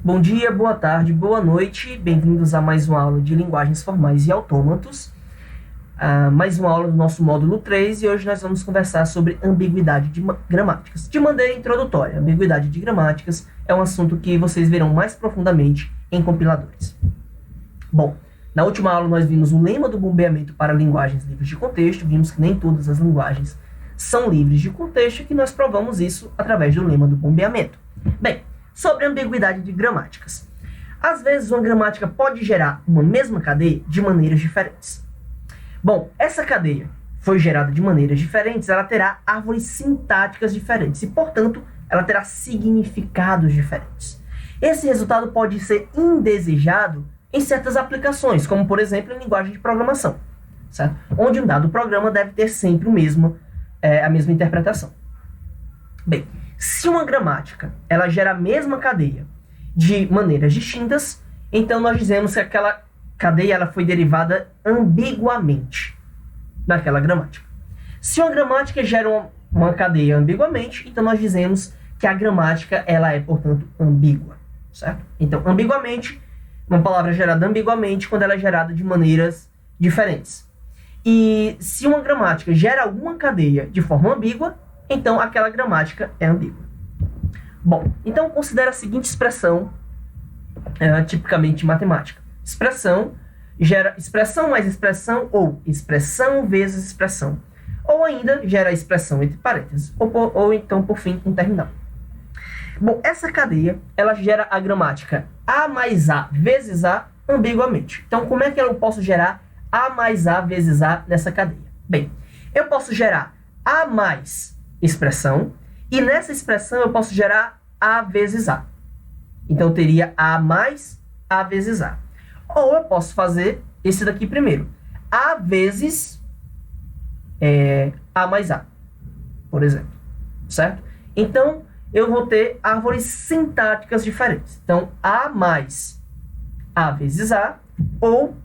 Bom dia, boa tarde, boa noite, bem-vindos a mais uma aula de linguagens formais e autômatos, mais uma aula do nosso módulo 3, e hoje nós vamos conversar sobre ambiguidade de gramáticas. De maneira introdutória, ambiguidade de gramáticas é um assunto que vocês verão mais profundamente em compiladores. Bom, na última aula nós vimos o lema do bombeamento para linguagens livres de contexto, vimos que nem todas as linguagens são livres de contexto e que nós provamos isso através do lema do bombeamento. Bem, sobre ambiguidade de gramáticas. Às vezes, uma gramática pode gerar uma mesma cadeia de maneiras diferentes. Bom, essa cadeia foi gerada de maneiras diferentes, ela terá árvores sintáticas diferentes e, portanto, ela terá significados diferentes. Esse resultado pode ser indesejado em certas aplicações, como, por exemplo, em linguagem de programação, certo? Onde um dado programa deve ter sempre a mesma interpretação. Bem, se uma gramática ela gera a mesma cadeia de maneiras distintas, então nós dizemos que aquela cadeia ela foi derivada ambiguamente naquela gramática. Se uma gramática gera uma cadeia ambiguamente, então nós dizemos que a gramática ela é, portanto, ambígua, certo? Então, ambiguamente, uma palavra gerada ambiguamente quando ela é gerada de maneiras diferentes. E se uma gramática gera alguma cadeia de forma ambígua, então aquela gramática é ambígua. Bom, então considera a seguinte expressão tipicamente matemática. Expressão gera expressão mais expressão ou expressão vezes expressão. Ou ainda gera expressão entre parênteses, ou então, por fim, um terminal. Bom, essa cadeia, ela gera a gramática A mais A vezes A ambiguamente. Então, como é que eu posso gerar A mais A vezes A nessa cadeia? Bem, eu posso gerar A mais expressão, e nessa expressão eu posso gerar A vezes A. Então, eu teria A mais A vezes A. Ou eu posso fazer esse daqui primeiro. A vezes A mais A, por exemplo. Certo? Então, eu vou ter árvores sintáticas diferentes. Então, A mais A vezes A, ou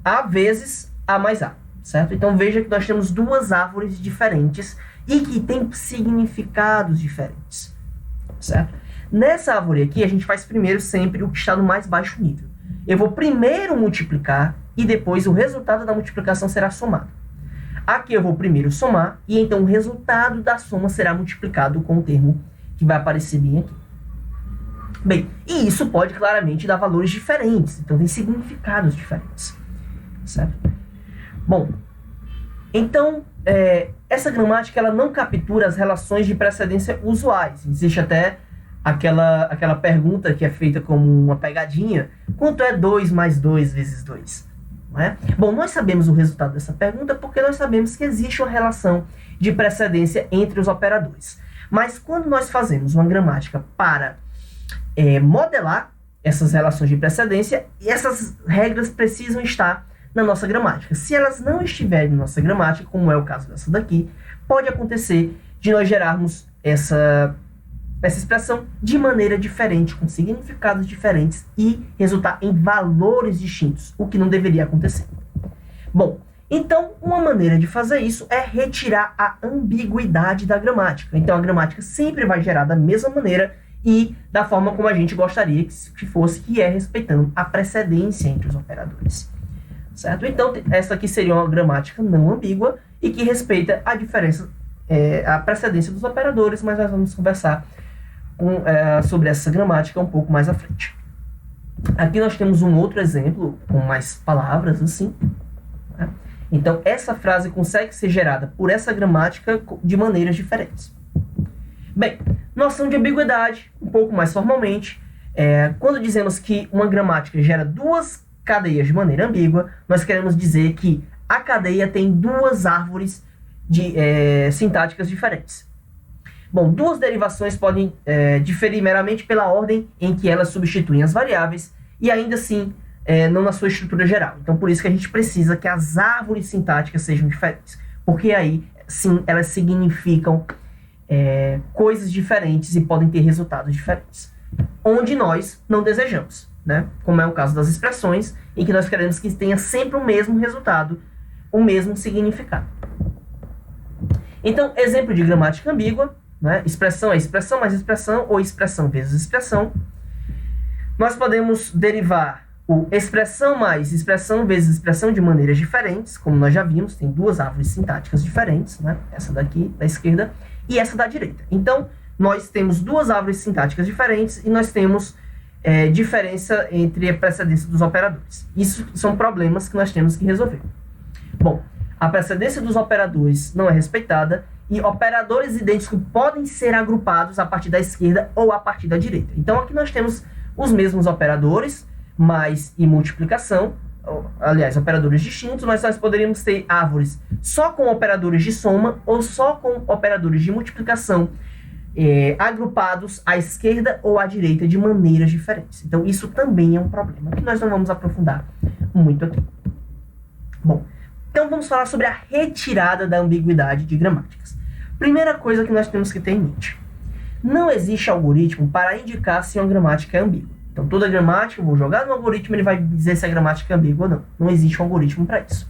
A vezes A mais A. Certo? Então, veja que nós temos duas árvores diferentes e que têm significados diferentes. Certo? Nessa árvore aqui, a gente faz primeiro sempre o que está no mais baixo nível. Eu vou primeiro multiplicar e depois o resultado da multiplicação será somado. Aqui eu vou primeiro somar e então o resultado da soma será multiplicado com o termo que vai aparecer bem aqui. Bem, e isso pode claramente dar valores diferentes, então tem significados diferentes. Certo? Bom, então, essa gramática ela não captura as relações de precedência usuais. Existe até aquela pergunta que é feita como uma pegadinha: quanto é 2 mais 2 vezes 2? Não é? Bom, nós sabemos o resultado dessa pergunta porque nós sabemos que existe uma relação de precedência entre os operadores. Mas quando nós fazemos uma gramática para modelar essas relações de precedência, essas regras precisam estar na nossa gramática. Se elas não estiverem na nossa gramática, como é o caso dessa daqui, pode acontecer de nós gerarmos essa expressão de maneira diferente, com significados diferentes e resultar em valores distintos, o que não deveria acontecer. Bom, então uma maneira de fazer isso é retirar a ambiguidade da gramática. Então a gramática sempre vai gerar da mesma maneira e da forma como a gente gostaria que fosse, que é respeitando a precedência entre os operadores. Certo? Então, essa aqui seria uma gramática não ambígua e que respeita a diferença, a precedência dos operadores, mas nós vamos conversar sobre essa gramática um pouco mais à frente. Aqui nós temos um outro exemplo com mais palavras, assim. Né? Então, essa frase consegue ser gerada por essa gramática de maneiras diferentes. Bem, noção de ambiguidade, um pouco mais formalmente, quando dizemos que uma gramática gera duas cadeias de maneira ambígua, nós queremos dizer que a cadeia tem duas árvores sintáticas diferentes. Bom, duas derivações podem diferir meramente pela ordem em que elas substituem as variáveis e ainda assim não na sua estrutura geral. Então, por isso que a gente precisa que as árvores sintáticas sejam diferentes, porque aí, sim, elas significam coisas diferentes e podem ter resultados diferentes, onde nós não desejamos. Né? Como é o caso das expressões, em que nós queremos que tenha sempre o mesmo resultado, o mesmo significado. Então, exemplo de gramática ambígua, né? Expressão é expressão mais expressão, ou expressão vezes expressão. Nós podemos derivar o expressão mais expressão vezes expressão de maneiras diferentes, como nós já vimos, tem duas árvores sintáticas diferentes, né? Essa daqui da esquerda e essa da direita. Então, nós temos duas árvores sintáticas diferentes e nós temos diferença entre a precedência dos operadores. Isso são problemas que nós temos que resolver. Bom, a precedência dos operadores não é respeitada e operadores idênticos podem ser agrupados a partir da esquerda ou a partir da direita. Então, aqui nós temos os mesmos operadores, mais e multiplicação, aliás, operadores distintos, mas nós poderíamos ter árvores só com operadores de soma ou só com operadores de multiplicação, agrupados à esquerda ou à direita de maneiras diferentes. Então, isso também é um problema que nós não vamos aprofundar muito aqui. Bom, então vamos falar sobre a retirada da ambiguidade de gramáticas. Primeira coisa que nós temos que ter em mente: não existe algoritmo para indicar se uma gramática é ambígua. Então, toda gramática, eu vou jogar no algoritmo, ele vai dizer se a gramática é ambígua ou não. Não existe um algoritmo para isso.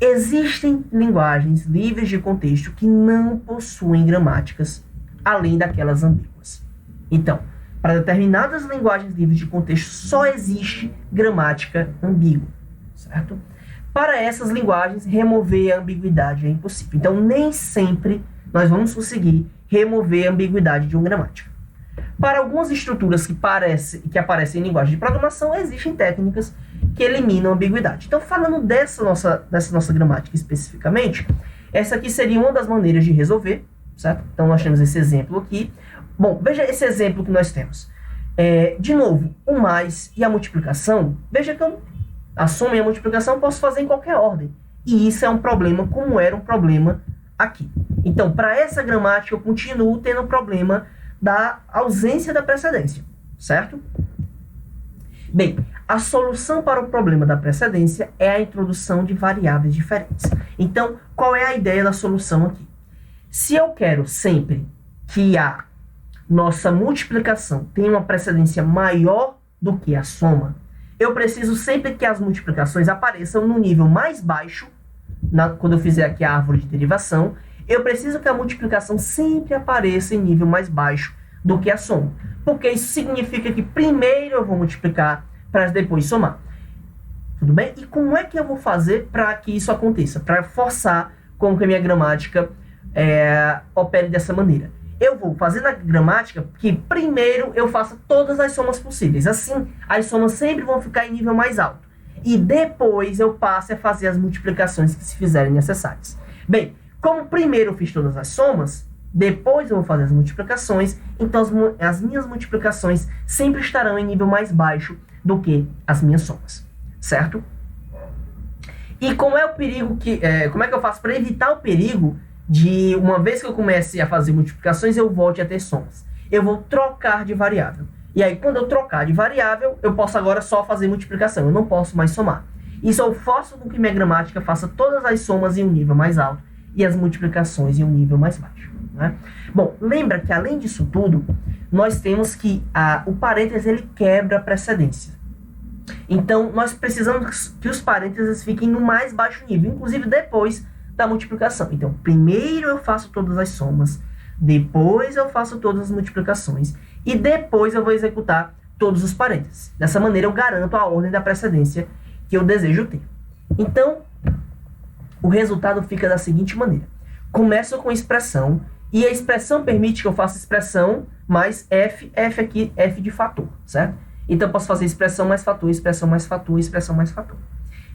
Existem linguagens livres de contexto que não possuem gramáticas além daquelas ambíguas. Então, para determinadas linguagens livres de contexto, só existe gramática ambígua, certo? Para essas linguagens, remover a ambiguidade é impossível. Então, nem sempre nós vamos conseguir remover a ambiguidade de uma gramática. Para algumas estruturas que aparecem em linguagem de programação, existem técnicas que eliminam a ambiguidade. Então, falando dessa nossa gramática especificamente, essa aqui seria uma das maneiras de resolver, certo? Então, nós temos esse exemplo aqui. Bom, veja esse exemplo que nós temos. De novo, o mais e a multiplicação. Veja que a soma e a multiplicação eu posso fazer em qualquer ordem. E isso é um problema, como era um problema aqui. Então, para essa gramática, eu continuo tendo o problema da ausência da precedência, certo? Bem, a solução para o problema da precedência é a introdução de variáveis diferentes. Então, qual é a ideia da solução aqui? Se eu quero sempre que a nossa multiplicação tenha uma precedência maior do que a soma, eu preciso sempre que as multiplicações apareçam no nível mais baixo, quando eu fizer aqui a árvore de derivação, eu preciso que a multiplicação sempre apareça em nível mais baixo do que a soma. Porque isso significa que primeiro eu vou multiplicar para depois somar. Tudo bem? E como é que eu vou fazer para que isso aconteça? Para forçar com que a minha gramática opere dessa maneira. Eu vou fazer na gramática que primeiro eu faça todas as somas possíveis. Assim, as somas sempre vão ficar em nível mais alto. E depois eu passo a fazer as multiplicações que se fizerem necessárias. Bem, como primeiro eu fiz todas as somas, depois eu vou fazer as multiplicações, então as minhas multiplicações sempre estarão em nível mais baixo do que as minhas somas, certo? E como é o perigo como é que eu faço para evitar o perigo de, uma vez que eu comece a fazer multiplicações, eu volte a ter somas? Eu vou trocar de variável. E aí, quando eu trocar de variável, eu posso agora só fazer multiplicação, eu não posso mais somar. Isso eu faço com que minha gramática faça todas as somas em um nível mais alto e as multiplicações em um nível mais baixo, né? Bom, lembra que além disso tudo, nós temos que o parênteses ele quebra a precedência. Então, nós precisamos que os parênteses fiquem no mais baixo nível, inclusive depois da multiplicação. Então, primeiro eu faço todas as somas, depois eu faço todas as multiplicações e depois eu vou executar todos os parênteses. Dessa maneira, eu garanto a ordem da precedência que eu desejo ter. Então, o resultado fica da seguinte maneira. Começo com expressão, e a expressão permite que eu faça expressão mais f aqui, f de fator, certo? Então, eu posso fazer expressão mais fator, expressão mais fator, expressão mais fator.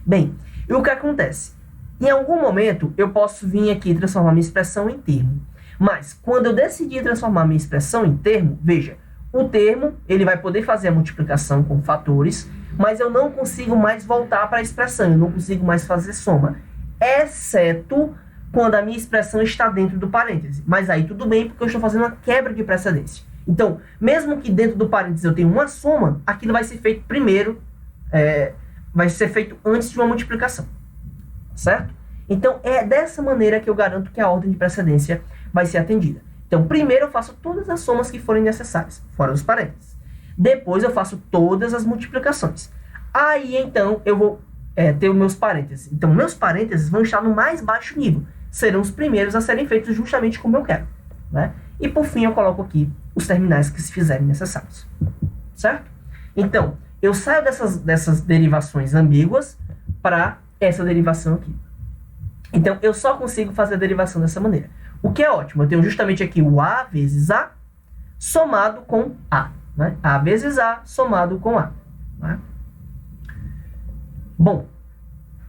Bem, e o que acontece? Em algum momento, eu posso vir aqui e transformar minha expressão em termo. Mas, quando eu decidir transformar minha expressão em termo, veja, o termo, ele vai poder fazer a multiplicação com fatores, mas eu não consigo mais voltar para a expressão, eu não consigo mais fazer soma, exceto quando a minha expressão está dentro do parêntese. Mas aí tudo bem, porque eu estou fazendo uma quebra de precedência. Então, mesmo que dentro do parêntese eu tenha uma soma, aquilo vai ser feito primeiro, vai ser feito antes de uma multiplicação, certo? Então, é dessa maneira que eu garanto que a ordem de precedência vai ser atendida. Então, primeiro eu faço todas as somas que forem necessárias, fora dos parênteses. Depois eu faço todas as multiplicações. Aí, então, eu vou ter os meus parênteses. Então, meus parênteses vão estar no mais baixo nível. Serão os primeiros a serem feitos justamente como eu quero, né? E por fim eu coloco aqui os terminais que se fizerem necessários. Certo? Então, eu saio dessas derivações ambíguas para essa derivação aqui. Então, eu só consigo fazer a derivação dessa maneira. O que é ótimo. Eu tenho justamente aqui o A vezes A somado com A. Né? A vezes A somado com A. Né? Bom,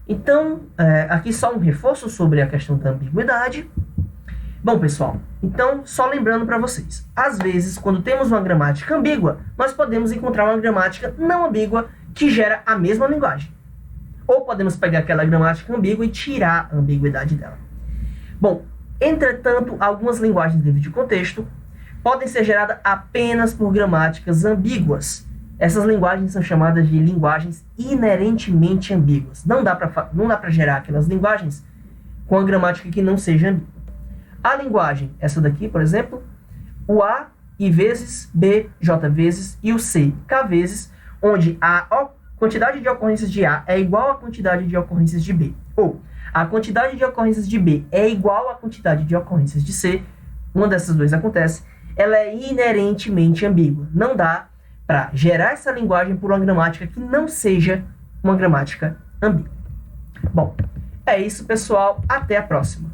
então, aqui só um reforço sobre a questão da ambiguidade. Bom, pessoal, então, só lembrando para vocês. Às vezes, quando temos uma gramática ambígua, nós podemos encontrar uma gramática não ambígua que gera a mesma linguagem. Ou podemos pegar aquela gramática ambígua e tirar a ambiguidade dela. Bom, entretanto, algumas linguagens livres de contexto podem ser geradas apenas por gramáticas ambíguas. Essas linguagens são chamadas de linguagens inerentemente ambíguas. Não dá para gerar aquelas linguagens com a gramática que não seja ambígua. A linguagem, essa daqui, por exemplo, o A, I vezes, B, J vezes e o C, K vezes, onde a quantidade de ocorrências de A é igual à quantidade de ocorrências de B. Ou a quantidade de ocorrências de B é igual à quantidade de ocorrências de C. Uma dessas duas acontece. Ela é inerentemente ambígua. Não dá para gerar essa linguagem por uma gramática que não seja uma gramática ambígua. Bom, é isso, pessoal. Até a próxima.